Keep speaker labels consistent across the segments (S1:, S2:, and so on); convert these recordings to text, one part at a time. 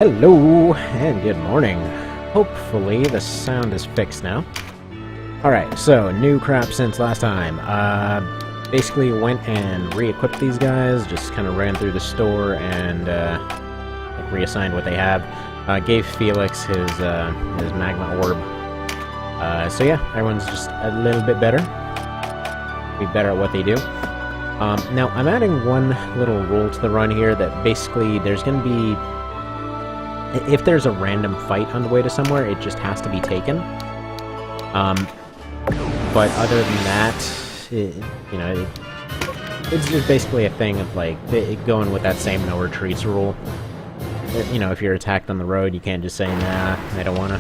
S1: Hello, and good morning. Hopefully the sound is fixed now. Alright, so, new crap since last time. Basically went and re-equipped these guys, just kind of ran through the store and, reassigned what they have. Gave Felix his magma orb. So yeah, everyone's just a little bit better. Be better at what they do. Now, I'm adding one little rule to the run here that basically there's going to be... If there's a random fight on the way to somewhere, it just has to be taken. But other than that, it's just basically a thing of, like, going with that same no retreats rule. You know, if you're attacked on the road, you can't just say, nah, I don't wanna.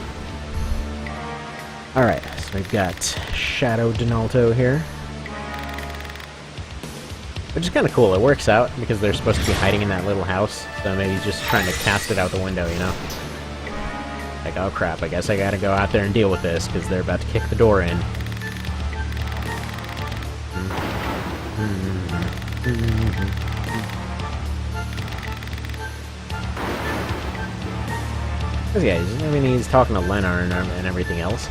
S1: Alright, so we've got Shadow Donnalto here. Which is kind of cool. It works out, because they're supposed to be hiding in that little house, so maybe he's just trying to cast it out the window, you know? Like, oh crap, I guess I gotta go out there and deal with this, because they're about to kick the door in. This guy, I mean, he's talking to Lenar and everything else.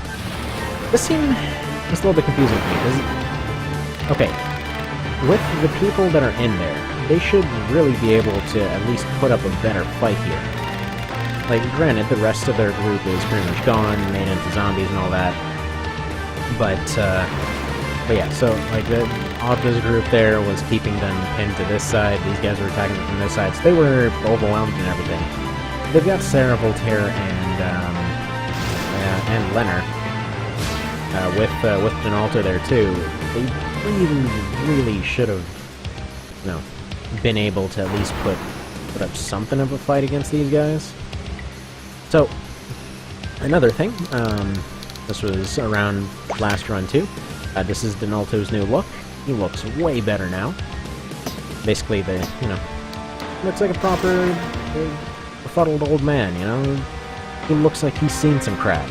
S1: This seemed just a little bit confusing to me, because... Okay. With the people that are in there, they should really be able to at least put up a better fight here. Like, granted, the rest of their group is pretty much gone, made into zombies and all that. But yeah, so, like, Ogre's group there was keeping them pinned to this side, these guys were attacking them from this side, so they were overwhelmed and everything. They've got Sarah, Voltaire, and Lenar. With Donnalto there, too. They really should have, you know, been able to at least put up something of a fight against these guys. So, another thing, this was around last run too. This is Donnalto's new look. He looks way better now. Basically, looks like a proper, befuddled old man, you know? He looks like he's seen some crap.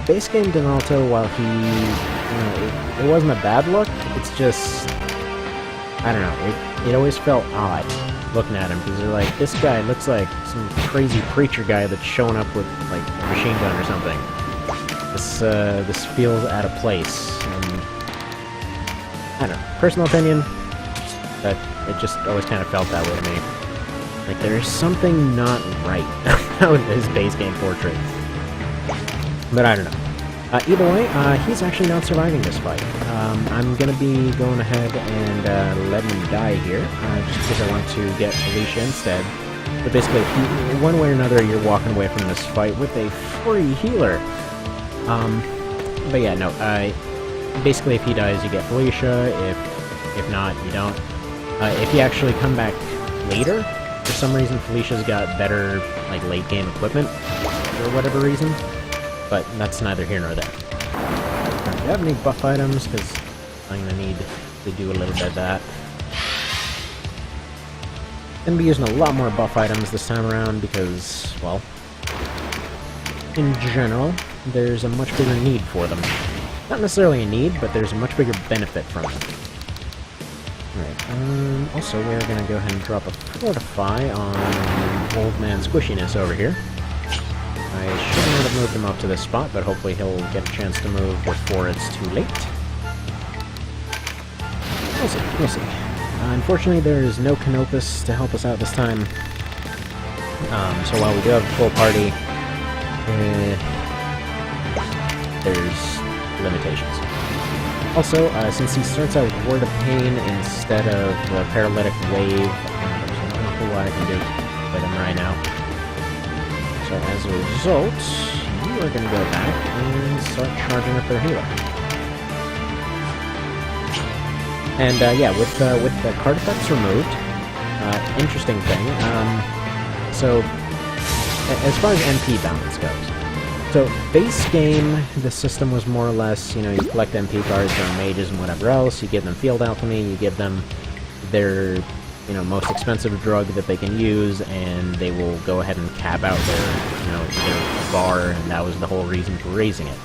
S1: Base game Donnalto, while he, it wasn't a bad look, it's just, I don't know, it always felt odd looking at him, because they're like, this guy looks like some crazy preacher guy that's showing up with, like, a machine gun or something. This feels out of place, and, I don't know, personal opinion, that it just always kind of felt that way to me. Like, there's something not right about his base game portrait. But I don't know. Either way, he's actually not surviving this fight. I'm gonna be going ahead and letting him die here, just because I want to get Felicia instead. But basically, one way or another, you're walking away from this fight with a free healer. But yeah, no, basically if he dies, you get Felicia. If not, you don't. If you actually come back later, for some reason Felicia's got better, like, late game equipment, for whatever reason. But that's neither here nor there. Do you have any buff items? Because I'm going to need to do a little bit of that. Going to be using a lot more buff items this time around because, well, in general, there's a much bigger need for them. Not necessarily a need, but there's a much bigger benefit from them. Alright, also we're going to go ahead and drop a Fortify on Old Man Squishiness over here. I should not have moved him up to this spot, but hopefully he'll get a chance to move before it's too late. We'll see, we'll see. Unfortunately, there is no Canopus to help us out this time. So while we do have a full party, there's limitations. Also, since he starts out with Word of Pain instead of the Paralytic Wave, there's not a whole lot I can do with him right now. So as a result, you are going to go back and start charging up their healer. And yeah, with the card effects removed, interesting thing. So as far as MP balance goes, so base game, the system was more or less, you collect MP cards from mages and whatever else. You give them field alchemy, you give them their most expensive drug that they can use, and they will go ahead and cap out their bar, and that was the whole reason for raising it.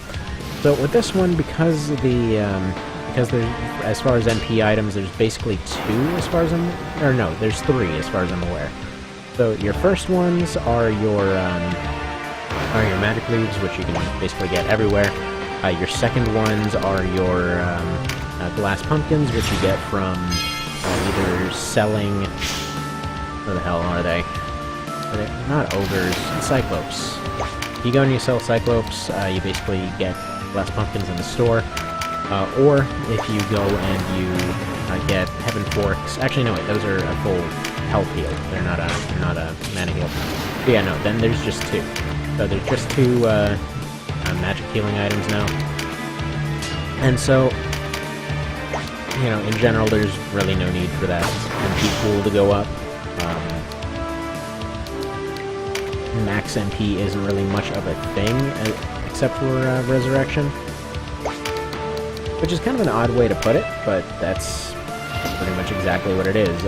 S1: So with this one, because there's, as far as MP items, there's basically two, as far as there's three, as far as I'm aware. So your first ones are your magic leaves, which you can basically get everywhere. Your second ones are your glass pumpkins, which you get from either selling... Where the hell are they? Not ogres, cyclopes. You go and you sell cyclopes, you basically get glass pumpkins in the store. Or if you go and you get heaven forks. Actually, no, wait, those are a full health heal. They're not a mana heal. But yeah, no, then there's just two. So there's just two magic healing items now. And so, you know, in general, there's really no need for that MP pool to go up. Max MP isn't really much of a thing, except for Resurrection. Which is kind of an odd way to put it, but that's pretty much exactly what it is.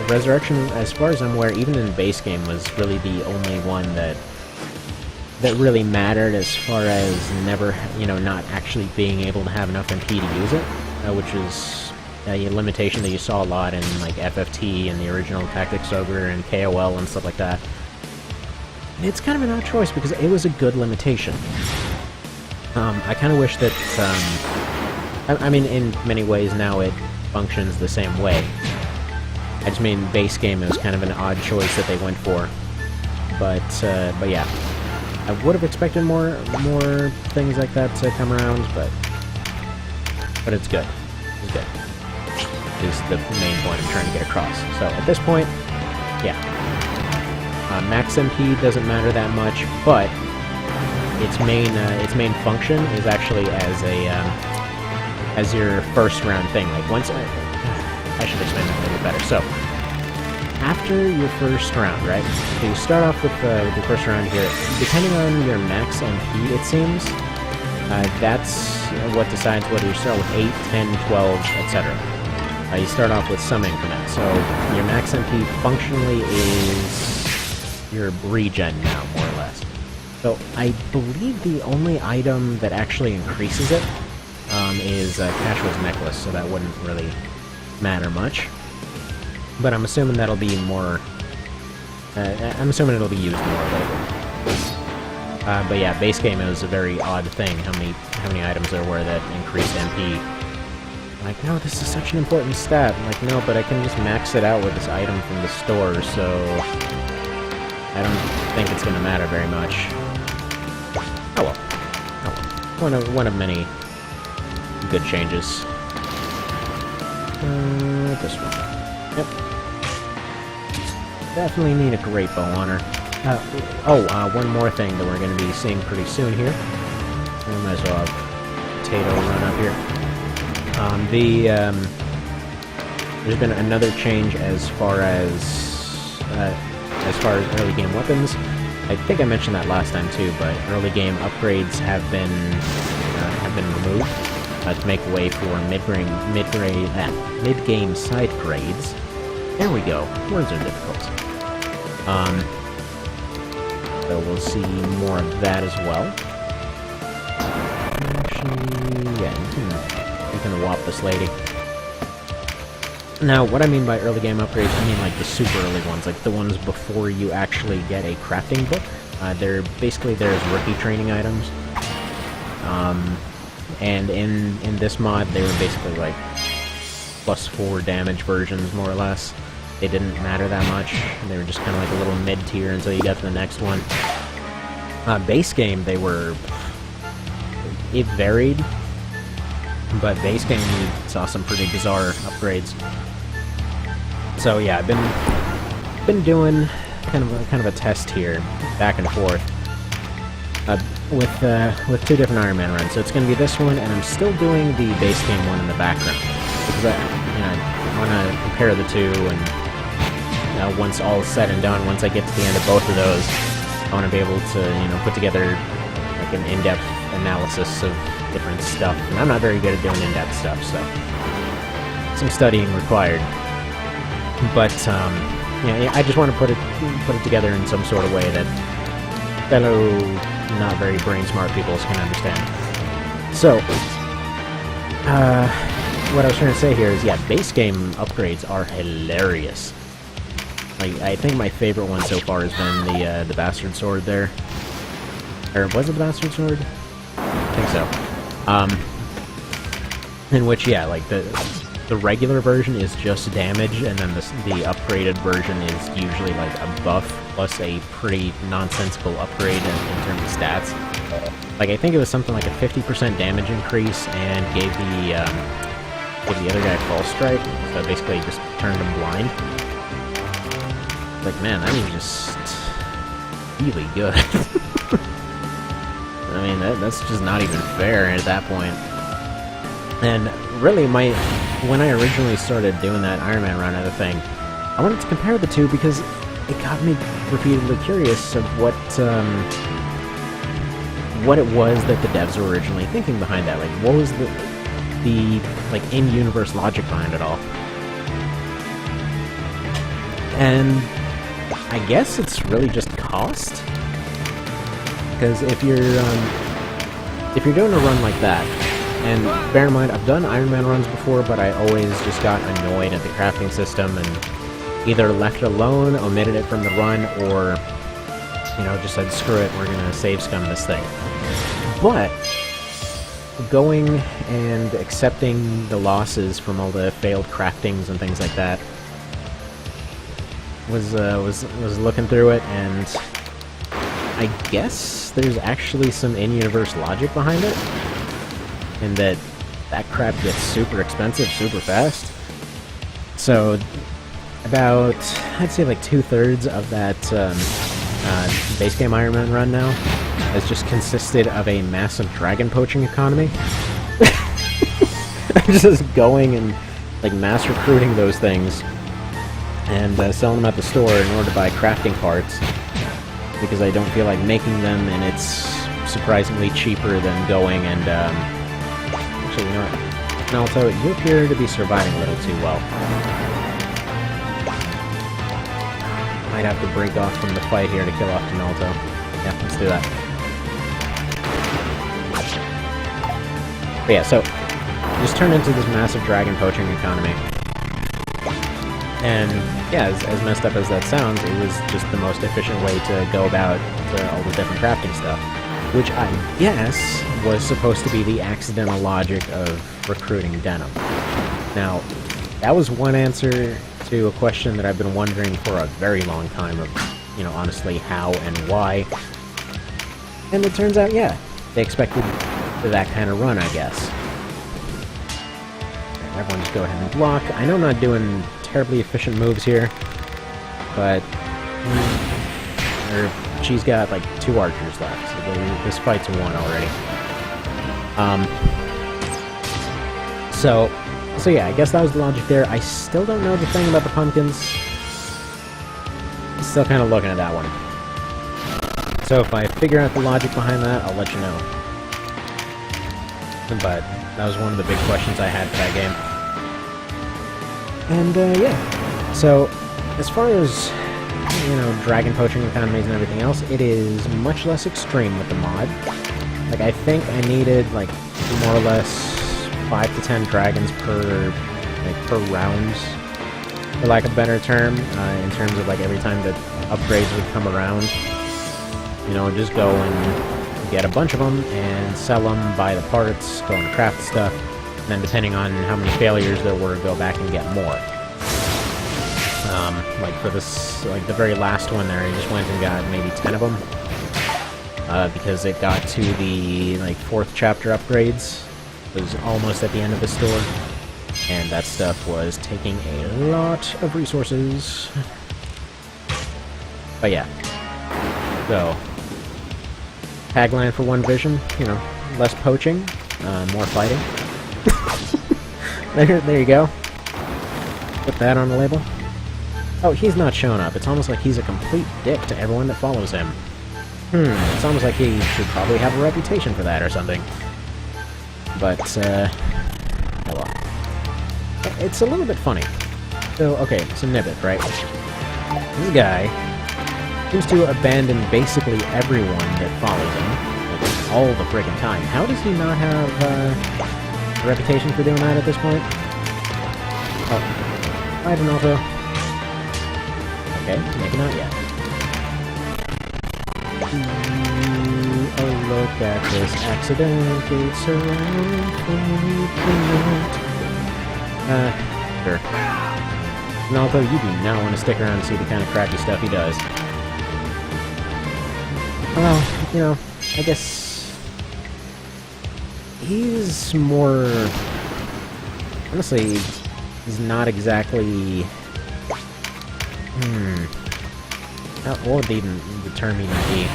S1: Resurrection, as far as I'm aware, even in the base game, was really the only one that really mattered as far as never, you know, not actually being able to have enough MP to use it, which is a limitation that you saw a lot in like FFT and the original Tactics Ogre and KOL and stuff like that. It's kind of an odd choice because it was a good limitation. I kind of wish that, I mean, in many ways now it functions the same way. I just mean, base game, it was kind of an odd choice that they went for. But yeah. I would have expected more things like that to come around, but it's good. It's good. Is the main point I'm trying to get across. So, at this point, yeah. Max MP doesn't matter that much, but its main function is actually as your first round thing. Like once I should explain that a little better. So after your first round, right? So you start off with your first round here. Depending on your max MP, it seems, that's what decides whether you start with 8, 10, 12, etc. You start off with some increment. So your max MP functionally is your regen now, more or less. So I believe the only item that actually increases it is Cashwood's necklace, so that wouldn't really matter much. But I'm assuming that'll be more... I'm assuming it'll be used more later. But yeah, base game, it was a very odd thing how many items there were that increased MP. Like, no, this is such an important stat. I'm like, no, but I can just max it out with this item from the store, so I don't think it's going to matter very much. Oh well. Oh well. One of many good changes. This one. Yep. Definitely need a great bow on her. One more thing that we're going to be seeing pretty soon here. We might as well have Potato run up here. There's been another change as far as early game weapons. I think I mentioned that last time too, but early game upgrades have been removed to make way for mid-game side grades. There we go. Words are difficult. So we'll see more of that as well. Actually, yeah, you can whop this lady. Now, what I mean by early game upgrades, I mean like the super early ones, like the ones before you actually get a crafting book. They're basically there as rookie training items. And in this mod, they were basically like +4 damage versions, more or less. They didn't matter that much. They were just kind of like a little mid-tier until you got to the next one. Base game, they were... It varied, but base game you saw some pretty bizarre upgrades. So yeah, I've been doing kind of a test here, back and forth, with two different Ironman runs. So it's going to be this one, and I'm still doing the base game one in the background because I want to compare the two, and once all is said and done, once I get to the end of both of those, I want to be able to put together like an in-depth analysis of different stuff. And I'm not very good at doing in-depth stuff, so some studying required. But yeah, I just want to put it together in some sort of way that fellow not very brain smart people can understand. So, what I was trying to say here is, yeah, base game upgrades are hilarious. Like, I think my favorite one so far has been the Bastard Sword there. Or was it the Bastard Sword? I think so. In which, yeah, like, the regular version is just damage, and then the upgraded version is usually, like, a buff plus a pretty nonsensical upgrade in terms of stats. Like, I think it was something like a 50% damage increase, and gave the other guy False Strike, so basically just turned him blind. Like, man, that is just really good. I mean, that's just not even fair at that point. And really, when I originally started doing that Ironman run of the thing, I wanted to compare the two because it got me repeatedly curious of what it was that the devs were originally thinking behind that. Like, what was the like in-universe logic behind it all? And I guess it's really just cost. Because if you're doing a run like that, and bear in mind, I've done Ironman runs before, but I always just got annoyed at the crafting system and either left it alone, omitted it from the run, or, you know, just said, screw it, we're gonna save scum this thing. But going and accepting the losses from all the failed craftings and things like that was looking through it, and I guess there's actually some in-universe logic behind it, in that crap gets super expensive super fast. So about, I'd say like 2/3 of that base game Ironman run now has just consisted of a massive dragon poaching economy. I'm just going and like mass recruiting those things and selling them at the store in order to buy crafting parts, because I don't feel like making them, and it's surprisingly cheaper than going and actually, you know what, Donnalto, you appear to be surviving a little too well. Might have to break off from the fight here to kill off Donnalto. Yeah, let's do that. But yeah, so just turned into this massive dragon poaching economy. And yeah, as messed up as that sounds, it was just the most efficient way to go about all the different crafting stuff, which I guess was supposed to be the accidental logic of recruiting denim. Now, that was one answer to a question that I've been wondering for a very long time of, you know, honestly, how and why. And it turns out, yeah, they expected that kind of run, I guess. Everyone just go ahead and block. I know I'm not doing terribly efficient moves here, but she's got like 2 archers left, so this fight's won already. So yeah, I guess that was the logic there. I still don't know the thing about the pumpkins. Still kind of looking at that one. So if I figure out the logic behind that, I'll let you know. But that was one of the big questions I had for that game. And yeah, so as far as, you know, dragon poaching economies and everything else, it is much less extreme with the mod. Like, I think I needed like more or less 5 to 10 dragons per round, for lack of a better term, in terms of like every time that upgrades would come around. You know, just go and get a bunch of them and sell them, buy the parts, go and craft stuff, and then depending on how many failures there were, go back and get more. Like for this, like the very last one there, I just went and got maybe 10 of them, because it got to the like 4th chapter upgrades. It was almost at the end of the store, and that stuff was taking a lot of resources. But yeah, so tagline for One Vision, you know, less poaching, more fighting. There you go. Put that on the label. Oh, he's not showing up. It's almost like he's a complete dick to everyone that follows him. It's almost like he should probably have a reputation for that or something. But, oh well. It's a little bit funny. So, okay, so Nibbit, right? This guy seems to abandon basically everyone that follows him, like, all the friggin' time. How does he not have a reputation for doing that at this point? Oh, I don't know, though. Okay, maybe not yet. Oh, look at this accidental surround. Sure. And although you do not want to stick around and see the kind of crappy stuff he does. Well, you know, I guess he's more... Honestly, he's not exactly... what would even the term even be?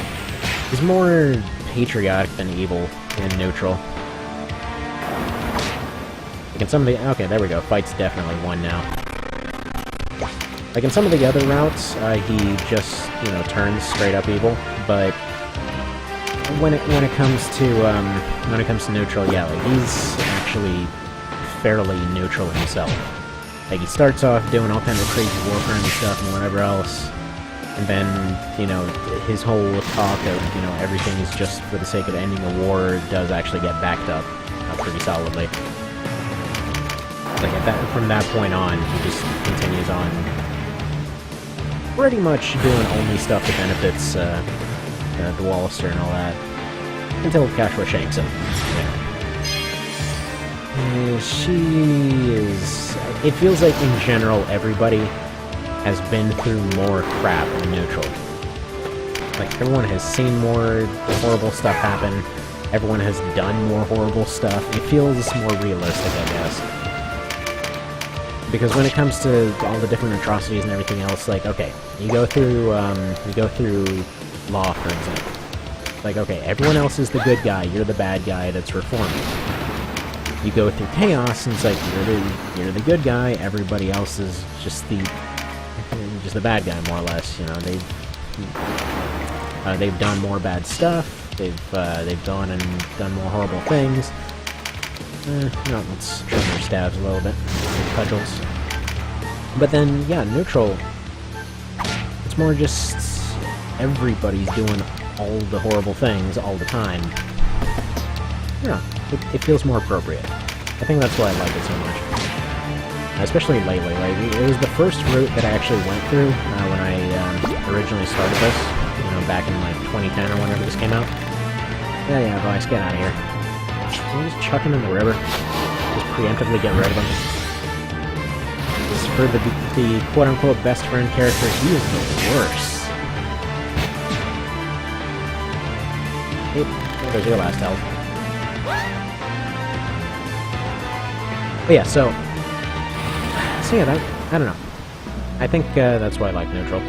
S1: He's more patriotic than evil and neutral. Like in some of the... Okay, there we go. Fight's definitely won now. Like in some of the other routes, he just, you know, turns straight up evil, but when it comes to neutral, yeah, like he's actually fairly neutral himself. Like he starts off doing all kinds of crazy war crime stuff and whatever else, and then, you know, his whole talk of, you know, everything is just for the sake of ending a war does actually get backed up pretty solidly. Like from that point on, he just continues on pretty much doing only stuff that benefits the Wallaster and all that, until Kashua shanks him. Yeah. She is... It feels like, in general, everybody has been through more crap in neutral. Like, everyone has seen more horrible stuff happen, everyone has done more horrible stuff. It feels more realistic, I guess. Because when it comes to all the different atrocities and everything else, like, okay, you go through law, for example. Like, okay, everyone else is the good guy, you're the bad guy that's reforming. You go through chaos, and it's like, you're the good guy, everybody else is just the bad guy, more or less, you know, they've done more bad stuff, they've gone and done more horrible things. No, let's trim their stabs a little bit. Cudgels. But then, yeah, neutral, it's more just everybody's doing all the horrible things all the time. Yeah, it feels more appropriate. I think that's why I like it so much. Especially lately. Like, it was the first route that I actually went through when I originally started this. You know, back in like 2010 or whenever this came out. Yeah, boys, get out of here. Can we just chuck him in the river? Just preemptively get rid of him. Just for the quote-unquote best friend character, he is the worst. Hey, there's your last health. But yeah, so yeah, I don't know. I think that's why I like neutral.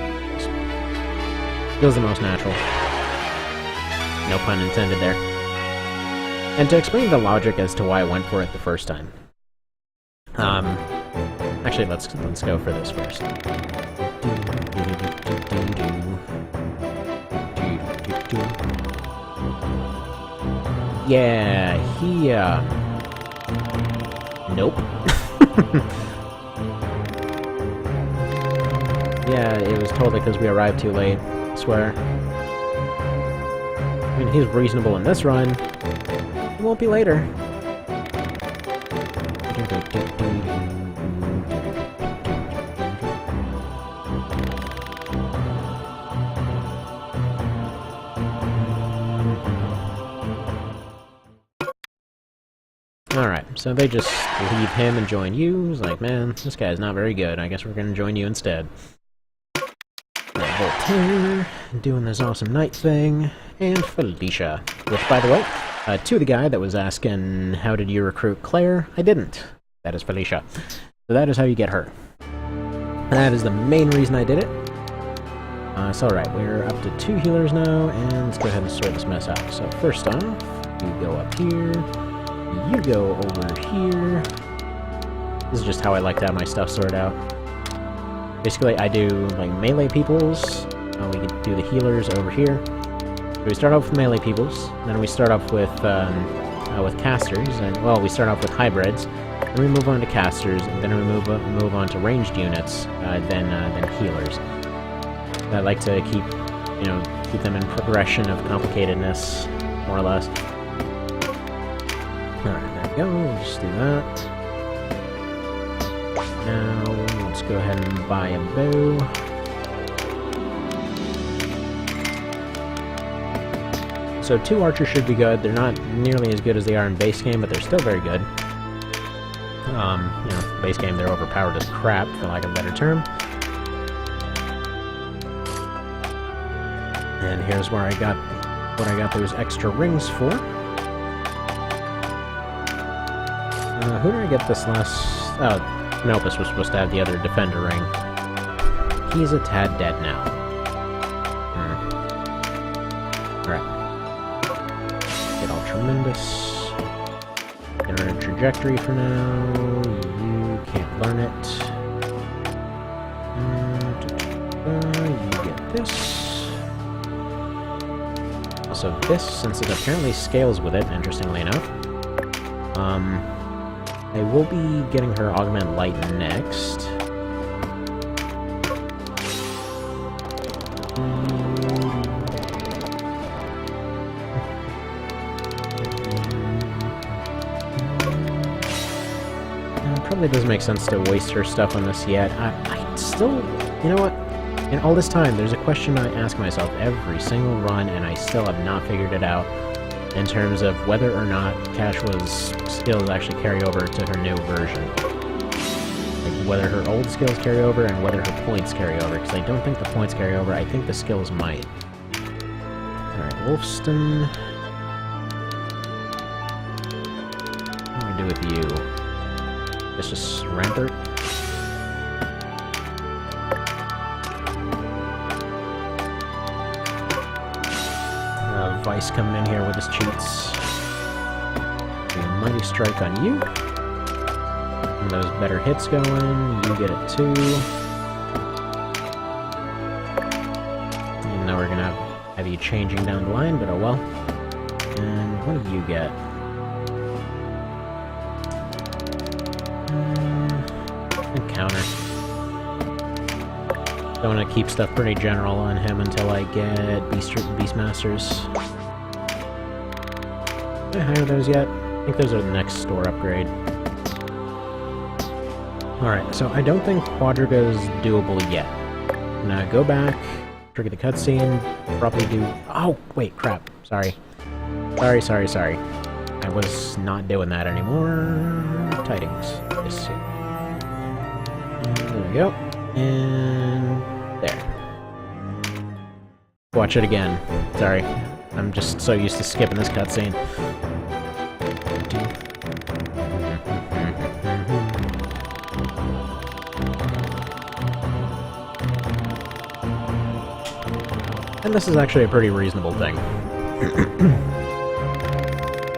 S1: Feels the most natural. No pun intended there. And to explain the logic as to why I went for it the first time. Actually, let's go for this first. Yeah, he, nope. Yeah, it was totally because we arrived too late, I swear. I mean, he's reasonable in this run. It won't be later. Alright, so they just leave him and join you. It's like, man, this guy's not very good. I guess we're gonna join you instead. Voltaire, doing this awesome night thing, and Felicia. Which, by the way, to the guy that was asking, how did you recruit Klaire? I didn't. That is Felicia. So that is how you get her. And that is the main reason I did it. So alright, we're up to 2 healers now, and let's go ahead and sort this mess out. So first off, you go up here, you go over here. This is just how I like to have my stuff sorted out. Basically, I do, like, melee peoples. We can do the healers over here. So we start off with melee peoples, then we start off with casters, and, well, we start off with hybrids, then we move on to casters, and then we move on to ranged units, then healers. I like to keep them in progression of complicatedness, more or less. Alright, there we go, we'll just do that. Now, let's go ahead and buy a bow. So 2 archers should be good. They're not nearly as good as they are in base game, but they're still very good. You know, base game they're overpowered as crap, for lack of a better term. And here's where I got what I got those extra rings for. Who did I get this last... Oh, Melpus was supposed to have the other defender ring. He's a tad dead now. Alright. Get all tremendous. Get our trajectory for now. You can't learn it. You get this. Also this, since it apparently scales with it, interestingly enough. I will be getting her Augment Light next. Probably doesn't make sense to waste her stuff on this yet. I still... You know what? In all this time, there's a question I ask myself every single run, and I still have not figured it out, in terms of whether or not Kashua's skills actually carry over to her new version. Like, whether her old skills carry over, and whether her points carry over, because I don't think the points carry over, I think the skills might. Alright, Wolfston... What do I do with you? It's just Rampart. Vice coming in here with his cheats. A Mighty Strike on you. And those better hits going. You get it too. And now we're gonna have you changing down the line, but oh well. And what do you get? Encounter. I want to keep stuff pretty general on him until I get Beastmasters. Did I hire those yet? I think those are the next store upgrade. Alright, so I don't think Quadriga is doable yet. I'm gonna go back, trigger the cutscene, probably do... Oh, wait, crap. Sorry. Sorry. I was not doing that anymore. Tidings. Yes. There we go. And... there. Watch it again. Sorry. I'm just so used to skipping this cutscene. And this is actually a pretty reasonable thing.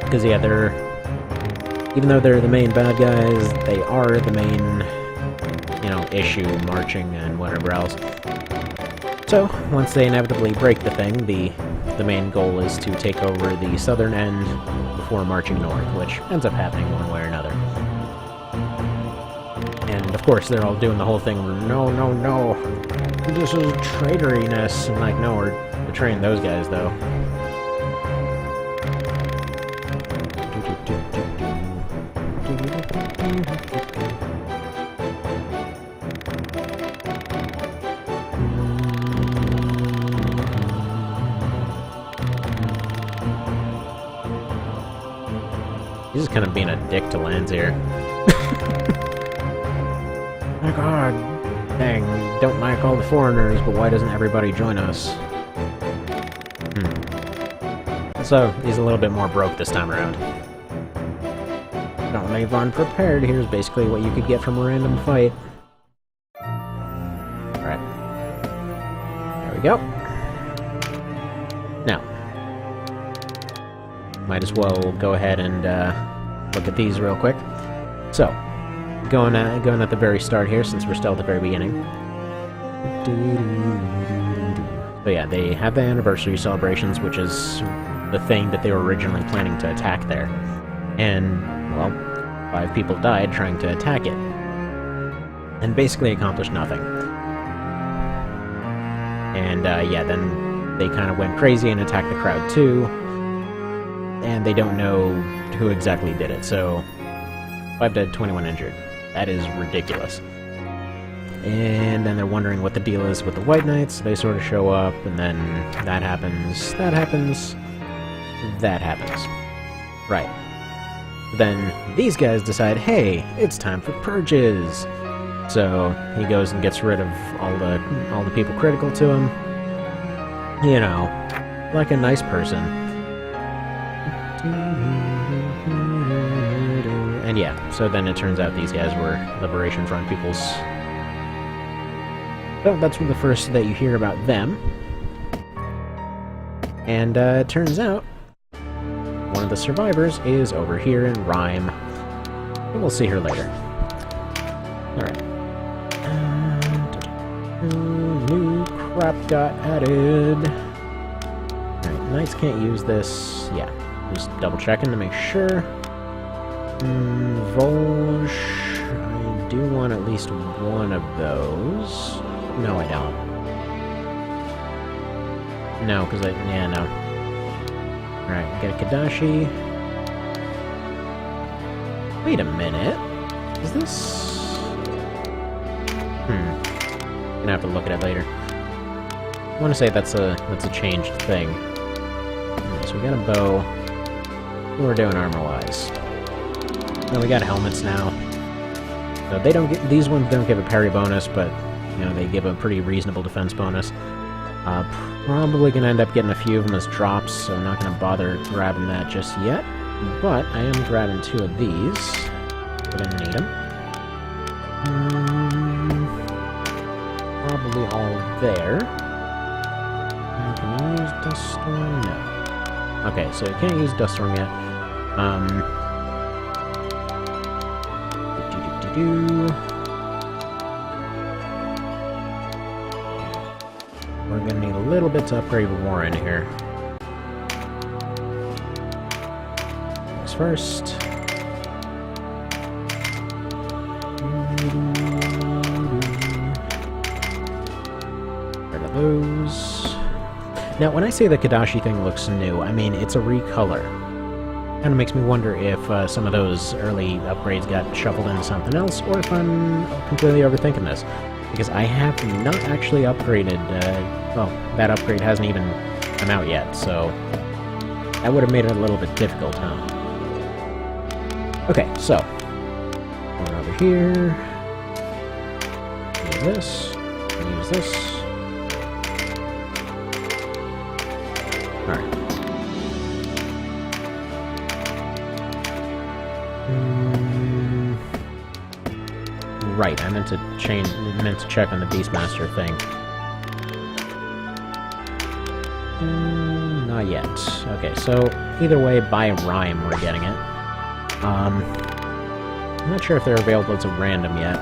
S1: Because, yeah, they're... Even though they're the main bad guys, they are the main... you know, issue, marching, and whatever else. So, once they inevitably break the thing, the main goal is to take over the southern end before marching north, which ends up happening one way or another. And, of course, they're all doing the whole thing, no, this is traitoriness, and like, no, we're betraying those guys, though. He's just kind of being a dick to Lands here. My god, dang, we don't like all the foreigners, but why doesn't everybody join us? So, he's a little bit more broke this time around. Don't leave unprepared, here's basically what you could get from a random fight. Alright. There we go. Now, might as well go ahead and look at these real quick. So, going at the very start here, since we're still at the very beginning. So yeah, they have the anniversary celebrations, which is the thing that they were originally planning to attack there. And, well, 5 people died trying to attack it. And basically accomplished nothing. And, yeah, then they kind of went crazy and attacked the crowd too. And they don't know who exactly did it, so 5 dead, 21 injured. That is ridiculous. And then they're wondering what the deal is with the White Knights. They sort of show up, and then that happens. that happens. Right. Then these guys decide, hey, it's time for purges. So he goes and gets rid of all the people critical to him. You know, like a nice person. And yeah, so then it turns out these guys were Liberation Front peoples. So that's the first that you hear about them. And it turns out one of the survivors is over here in Rhyme. And we'll see her later. Alright. New crap got added. Alright, Knights can't use this. Yeah, just double checking to make sure. Volge. I do want at least one of those. No, I don't. No, because yeah, no. Alright, we got a Kadashi. Wait a minute. Is this... Gonna have to look at it later. I want to say that's a changed thing. Alright, so we got a bow. What we're doing armor-wise. No, we got helmets now. So they don't get... These ones don't give a parry bonus, but, you know, they give a pretty reasonable defense bonus. Probably gonna end up getting a few of them as drops, so I'm not gonna bother grabbing that just yet. But I am grabbing 2 of these. We're gonna need them. Probably all there. Can you use Dust Storm? No. Okay, so you can't use Dust Storm yet. We're gonna need a little bit to upgrade Warren here. Things first. Rid of those. Now, when I say the Kadashi thing looks new, I mean it's a recolor. Kind of makes me wonder if some of those early upgrades got shuffled into something else, or if I'm completely overthinking this. Because I have not actually upgraded, well, that upgrade hasn't even come out yet, so that would have made it a little bit difficult, huh? Okay, so, going over here, use this, use this. Alright. Right, I meant to check on the Beastmaster thing. Not yet. Okay, so either way, by Rhyme we're getting it. I'm not sure if they're available as a random yet.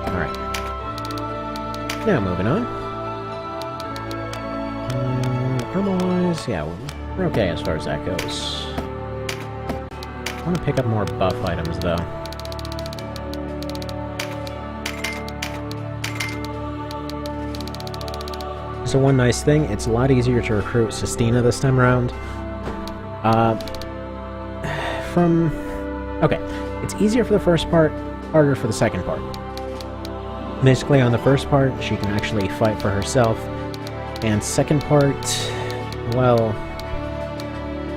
S1: Alright. Now moving on. Armor-wise, yeah, we're okay as far as that goes. I want to pick up more buff items, though. So one nice thing, it's a lot easier to recruit Sistina this time around. Okay, it's easier for the first part, harder for the second part. Basically, on the first part, she can actually fight for herself. And second part, well...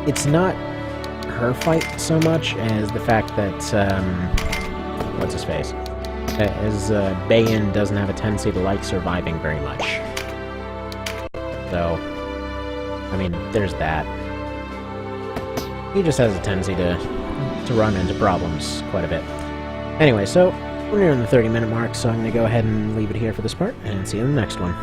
S1: It's not her fight so much as the fact that, what's-his-face? As Bayan doesn't have a tendency to like surviving very much. So, I mean, there's that. He just has a tendency to run into problems quite a bit. Anyway, so, we're nearing the 30-minute mark, so I'm going to go ahead and leave it here for this part, and see you in the next one.